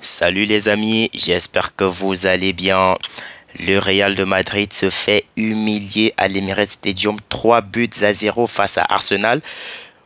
Salut les amis, j'espère que vous allez bien. Le Real de Madrid se fait humilier à l'Emirates Stadium 3 buts à 0 face à Arsenal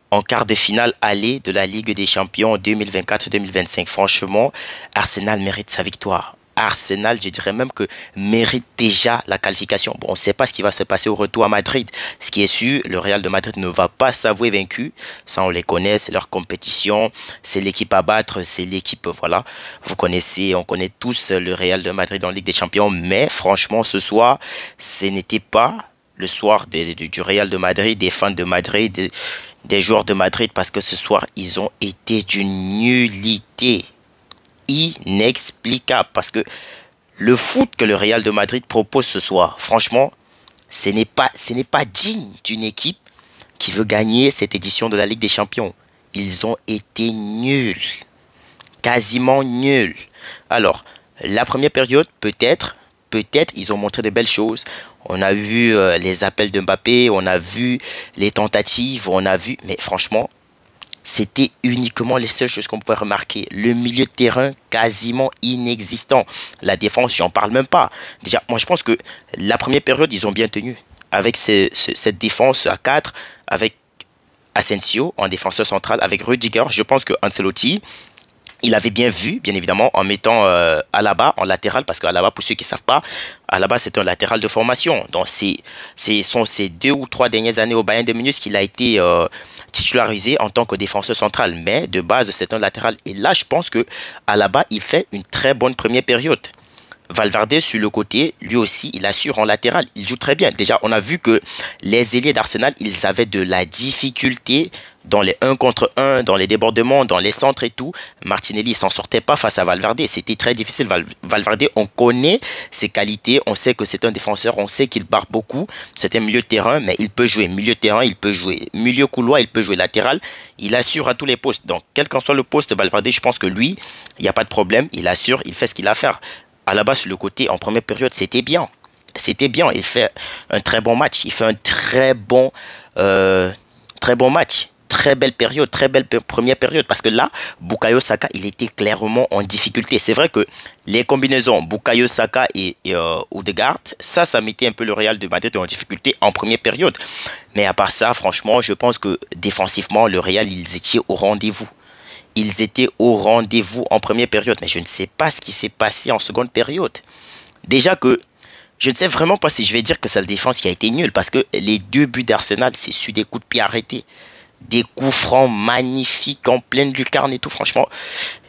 en quart de finale aller de la Ligue des Champions 2024-2025. Franchement, Arsenal mérite sa victoire. Arsenal, je dirais même que mérite déjà la qualification. Bon, on ne sait pas ce qui va se passer au retour à Madrid. Ce qui est sûr, le Real de Madrid ne va pas s'avouer vaincu. Ça, on les connaît, c'est leur compétition, c'est l'équipe à battre, c'est l'équipe, voilà. Vous connaissez, on connaît tous le Real de Madrid en Ligue des Champions. Mais franchement, ce soir, ce n'était pas le soir du Real de Madrid, des fans de Madrid, des joueurs de Madrid, parce que ce soir, ils ont été d'une nullité inexplicable. Parce que le foot que le Real de Madrid propose ce soir, franchement, ce n'est pas digne d'une équipe qui veut gagner cette édition de la Ligue des Champions. Ils ont été nuls, quasiment nuls. Alors, la première période, peut-être, ils ont montré de belles choses. On a vu les appels de Mbappé, on a vu les tentatives, on a vu, mais franchement, c'était uniquement les seules choses qu'on pouvait remarquer. Le milieu de terrain quasiment inexistant. La défense, j'en parle même pas. Déjà, moi je pense que la première période, ils ont bien tenu. Avec cette défense à 4, avec Asensio en défenseur central, avec Rudiger, je pense que Ancelotti, il avait bien vu, bien évidemment, en mettant Alaba en latéral, parce qu'Alaba, pour ceux qui ne savent pas, Alaba, c'est un latéral de formation. Donc, ce sont ces 2 ou 3 dernières années au Bayern de Munich qu'il a été titularisé en tant que défenseur central. Mais de base, c'est un latéral. Et là, je pense que Alaba, il fait une très bonne première période. Valverde sur le côté, lui aussi, il assure en latéral. Il joue très bien. Déjà, on a vu que les ailiers d'Arsenal, ils avaient de la difficulté dans les 1 contre 1, dans les débordements, dans les centres et tout. Martinelli ne s'en sortait pas face à Valverde. C'était très difficile. Valverde, on connaît ses qualités. On sait que c'est un défenseur. On sait qu'il barre beaucoup. C'est un milieu de terrain, mais il peut jouer. Milieu de terrain, il peut jouer. Milieu couloir, il peut jouer latéral. Il assure à tous les postes. Donc, quel qu'en soit le poste, Valverde, je pense que lui, il n'y a pas de problème. Il assure, il fait ce qu'il a à faire. À la base, sur le côté, en première période, c'était bien. C'était bien. Il fait un très bon match. Il fait un très bon match. Très belle période, très belle première période. Parce que là, Bukayo Saka, il était clairement en difficulté. C'est vrai que les combinaisons Bukayo Saka et Odegaard, ça mettait un peu le Real de Madrid en difficulté en première période. Mais à part ça, franchement, je pense que défensivement, le Real, ils étaient au rendez-vous. Ils étaient au rendez-vous en première période, mais je ne sais pas ce qui s'est passé en seconde période. Déjà que je ne sais vraiment pas si je vais dire que c'est la défense qui a été nulle, parce que les 2 buts d'Arsenal, c'est sur des coups de pied arrêtés. Des coups francs magnifiques en pleine lucarne et tout. Franchement,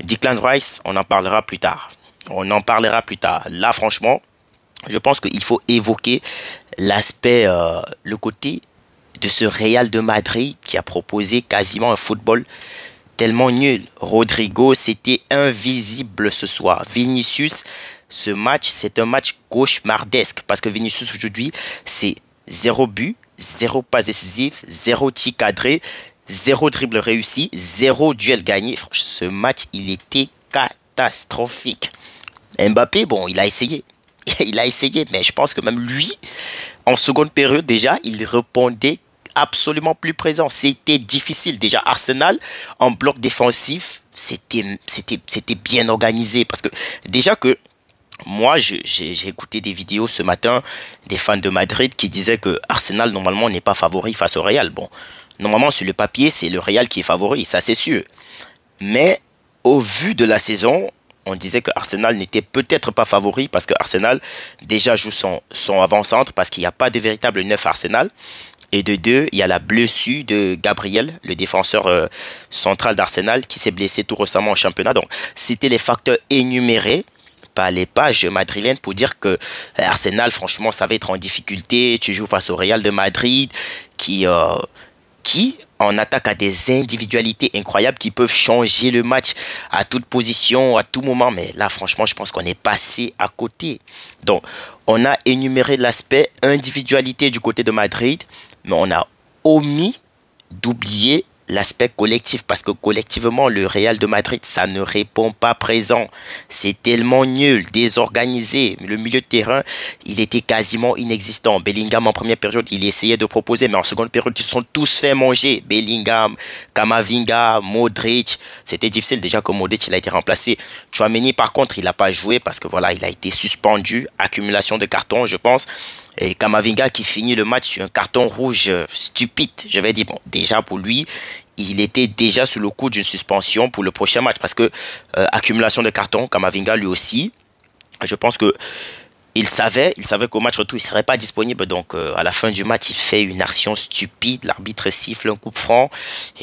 Declan Rice, on en parlera plus tard. On en parlera plus tard. Là, franchement, je pense qu'il faut évoquer l'aspect, le côté de ce Real de Madrid qui a proposé quasiment un football tellement nul. Rodrigo, c'était invisible ce soir. Vinicius, ce match, c'est un match cauchemardesque parce que Vinicius aujourd'hui, c'est 0 but, 0 passe décisive, 0 tir cadré, 0 dribble réussi, 0 duel gagné. Ce match, il était catastrophique. Mbappé, bon, il a essayé. Il a essayé, mais je pense que même lui, en seconde période déjà, il répondait absolument plus présent. C'était difficile. Déjà, Arsenal, en bloc défensif, c'était bien organisé. Parce que déjà que moi, j'ai écouté des vidéos ce matin des fans de Madrid qui disaient que Arsenal, normalement, n'est pas favori face au Real. Bon, normalement, sur le papier, c'est le Real qui est favori, ça c'est sûr. Mais au vu de la saison, on disait que Arsenal n'était peut-être pas favori parce que Arsenal déjà joue son avant-centre parce qu'il n'y a pas de véritable neuf à Arsenal. Et de deux, il y a la blessure de Gabriel, le défenseur central d'Arsenal, qui s'est blessé tout récemment en championnat. Donc, c'était les facteurs énumérés par les pages madrilènes pour dire que Arsenal, franchement, ça va être en difficulté. Tu joues face au Real de Madrid, qui en attaque à des individualités incroyables qui peuvent changer le match à toute position, à tout moment. Mais là, franchement, je pense qu'on est passé à côté. Donc, on a énuméré l'aspect individualité du côté de Madrid, mais on a omis d'oublier l'aspect collectif parce que collectivement le Real de Madrid ça ne répond pas présent, c'est tellement nul, désorganisé, le milieu de terrain il était quasiment inexistant. Bellingham en première période il essayait de proposer mais en seconde période ils se sont tous fait manger. Bellingham, Camavinga, Modric, c'était difficile déjà que Modric il a été remplacé. Tchouaméni par contre il n'a pas joué parce que voilà il a été suspendu, accumulation de cartons je pense. Et Kamavinga qui finit le match sur un carton rouge stupide. Je vais dire, bon, déjà pour lui, il était déjà sous le coup d'une suspension pour le prochain match. Parce que accumulation de cartons, Kamavinga lui aussi, je pense que il savait qu'au match retour, il ne serait pas disponible. Donc à la fin du match, il fait une action stupide. L'arbitre siffle un coup franc.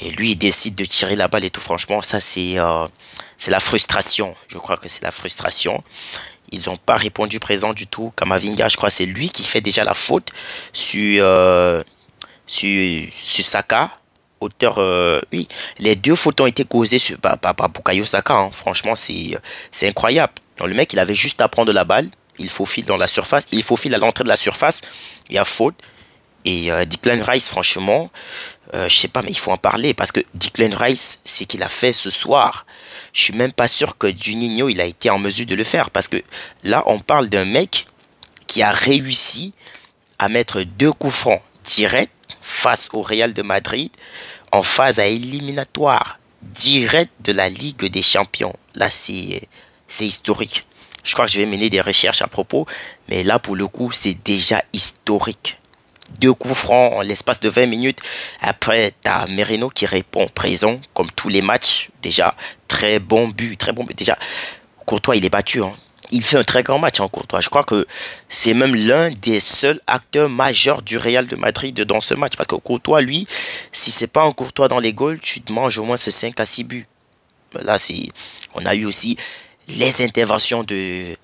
Et lui, il décide de tirer la balle et tout. Franchement, ça c'est la frustration. Je crois que c'est la frustration. Ils n'ont pas répondu présent du tout. Kamavinga, je crois c'est lui qui fait déjà la faute sur Saka. Auteur, oui, les deux fautes ont été causées par Bukayo Saka. Hein. Franchement, c'est incroyable. Donc, le mec, il avait juste à prendre la balle. Il faufile dans la surface. Il faufile à l'entrée de la surface. Il y a faute. Et Declan Rice, franchement, je sais pas, mais il faut en parler parce que Declan Rice, c'est qu'il a fait ce soir. Je suis même pas sûr que Juninho, il a été en mesure de le faire parce que là, on parle d'un mec qui a réussi à mettre deux coups francs directs face au Real de Madrid en phase à éliminatoire direct de la Ligue des Champions. Là, c'est historique. Je crois que je vais mener des recherches à propos, mais là, pour le coup, c'est déjà historique. Deux coups francs en l'espace de 20 minutes. Après, tu as Merino qui répond présent, comme tous les matchs. Déjà, très bon but, très bon but. Déjà, Courtois, il est battu. Hein. Il fait un très grand match en Courtois. Je crois que c'est même l'un des seuls acteurs majeurs du Real de Madrid dans ce match. Parce que Courtois, lui, si c'est pas un Courtois dans les goals, tu te manges au moins ce 5 à 6 buts. Là, on a eu aussi les interventions de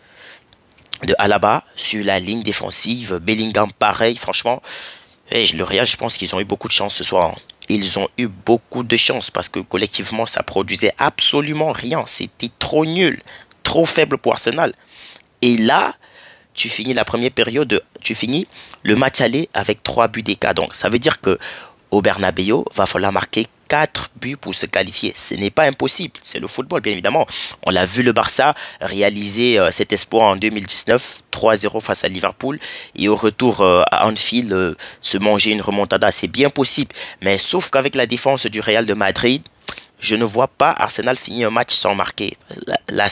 Alaba sur la ligne défensive. Bellingham, pareil, franchement. Et le Real, je pense qu'ils ont eu beaucoup de chance ce soir. Ils ont eu beaucoup de chance parce que collectivement, ça produisait absolument rien. C'était trop nul, trop faible pour Arsenal. Et là, tu finis la première période, tu finis le match aller avec 3 buts d'écart. Donc, ça veut dire que au Bernabéu, va falloir marquer 4 buts pour se qualifier. Ce n'est pas impossible. C'est le football, bien évidemment. On l'a vu le Barça réaliser cet espoir en 2019, 3-0 face à Liverpool. Et au retour à Anfield, se manger une remontada. C'est bien possible. Mais sauf qu'avec la défense du Real de Madrid, je ne vois pas Arsenal finir un match sans marquer. Là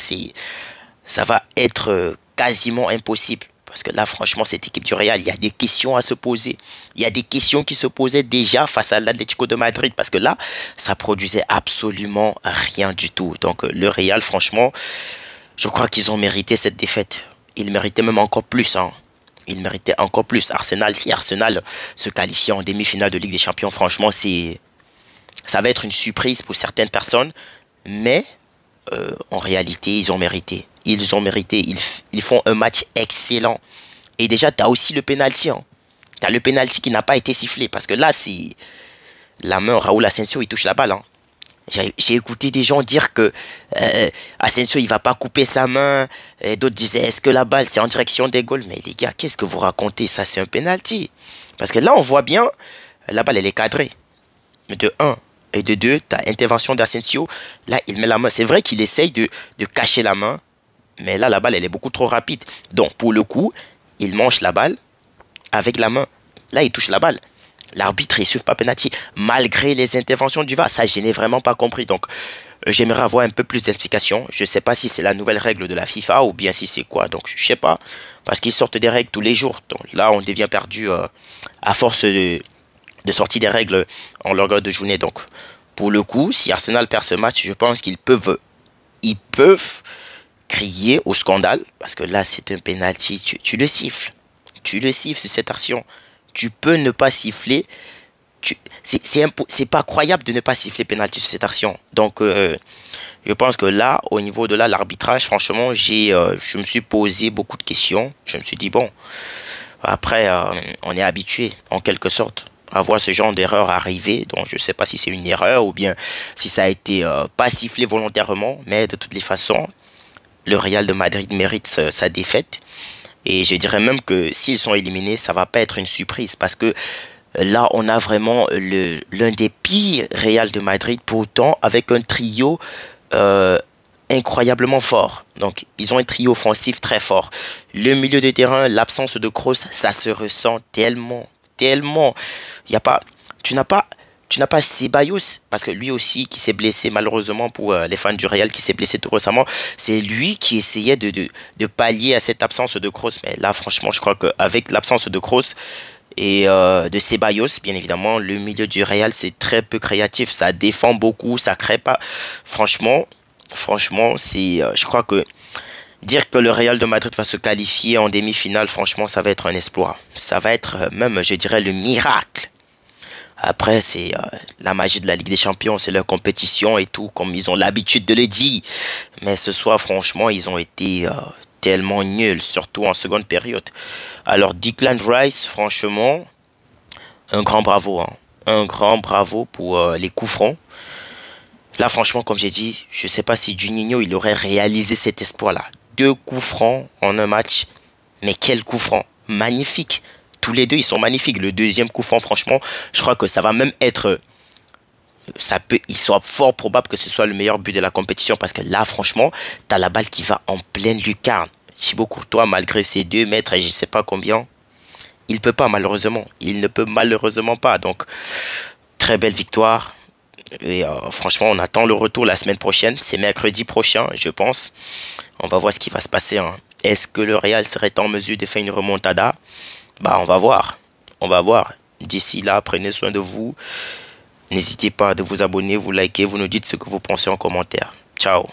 ça va être quasiment impossible. Parce que là, franchement, cette équipe du Real, il y a des questions à se poser. Il y a des questions qui se posaient déjà face à l'Atlético de Madrid. Parce que là, ça produisait absolument rien du tout. Donc, le Real, franchement, je crois qu'ils ont mérité cette défaite. Ils méritaient même encore plus. Hein. Ils méritaient encore plus. Arsenal, si Arsenal se qualifiait en demi-finale de Ligue des Champions, franchement, ça va être une surprise pour certaines personnes. Mais, en réalité, ils ont mérité. Ils ont mérité. Ils font un match excellent. Et déjà, tu as aussi le penalty. Hein. Tu as le penalty qui n'a pas été sifflé. Parce que là, c'est la main, Raúl Asensio, il touche la balle. Hein. J'ai écouté des gens dire que Asensio, il va pas couper sa main. D'autres disaient, est-ce que la balle, c'est en direction des goals? Mais les gars, qu'est-ce que vous racontez? Ça, c'est un penalty. Parce que là, on voit bien, la balle, elle est cadrée. Mais de 1. Et de 2, tu as intervention d'Asensio. Là, il met la main. C'est vrai qu'il essaye de cacher la main. Mais là, la balle, elle est beaucoup trop rapide. Donc, pour le coup, il mange la balle avec la main. Là, il touche la balle. L'arbitre, il ne suit pas penalty. Malgré les interventions du VAR, ça, je n'ai vraiment pas compris. Donc, j'aimerais avoir un peu plus d'explications. Je ne sais pas si c'est la nouvelle règle de la FIFA ou bien si c'est quoi. Donc, je ne sais pas. Parce qu'ils sortent des règles tous les jours. Donc, là, on devient perdu à force de sortir des règles en longueur de journée. Donc, pour le coup, si Arsenal perd ce match, je pense qu'ils peuvent crier au scandale, parce que là c'est un penalty, tu le siffles. Tu le siffles sur cette action. Tu peux ne pas siffler. C'est pas croyable de ne pas siffler penalty sur cette action. Donc je pense que là, au niveau de l'arbitrage, franchement, je me suis posé beaucoup de questions. Je me suis dit, bon, après, on est habitué, en quelque sorte, à voir ce genre d'erreur arriver. Donc je ne sais pas si c'est une erreur ou bien si ça a été pas sifflé volontairement, mais de toutes les façons, le Real de Madrid mérite sa défaite. Et je dirais même que s'ils sont éliminés, ça ne va pas être une surprise. Parce que Là, on a vraiment l'un des pires Real de Madrid, pourtant avec un trio euh, incroyablement fort. Donc, ils ont un trio offensif très fort. Le milieu de terrain, l'absence de Kroos, ça se ressent tellement, tellement. Il y a pas, tu n'as pas, tu n'as pas Ceballos, parce que lui aussi qui s'est blessé malheureusement pour les fans du Real qui s'est blessé tout récemment, c'est lui qui essayait de pallier à cette absence de Kroos. Mais là, franchement, je crois qu'avec l'absence de Kroos et de Ceballos, bien évidemment, le milieu du Real, c'est très peu créatif. Ça défend beaucoup, ça crée pas. Franchement, franchement, je crois que dire que le Real de Madrid va se qualifier en demi-finale, franchement, ça va être un exploit. Ça va être même, je dirais, le miracle. Après, c'est la magie de la Ligue des Champions, c'est leur compétition et tout, comme ils ont l'habitude de le dire. Mais ce soir, franchement, ils ont été tellement nuls, surtout en seconde période. Alors, Declan Rice, franchement, un grand bravo, hein. Un grand bravo pour les coups francs. Là, franchement, comme j'ai dit, je ne sais pas si Juninho, il aurait réalisé cet espoir-là. Deux coups francs en un match. Mais quel coup franc! Magnifique! Tous les deux, ils sont magnifiques. Le deuxième coup franc, franchement, je crois que ça va même être... il soit fort probable que ce soit le meilleur but de la compétition parce que là, franchement, tu as la balle qui va en pleine lucarne. Thibaut Courtois, malgré ses 2 mètres et je ne sais pas combien, il ne peut pas, malheureusement. Il ne peut malheureusement pas. Donc, très belle victoire. Et franchement, on attend le retour la semaine prochaine. C'est mercredi prochain, je pense. On va voir ce qui va se passer, hein. Est-ce que le Real serait en mesure de faire une remontada? Bah, on va voir. On va voir. D'ici là, prenez soin de vous. N'hésitez pas de vous abonner, vous liker, vous nous dites ce que vous pensez en commentaire. Ciao.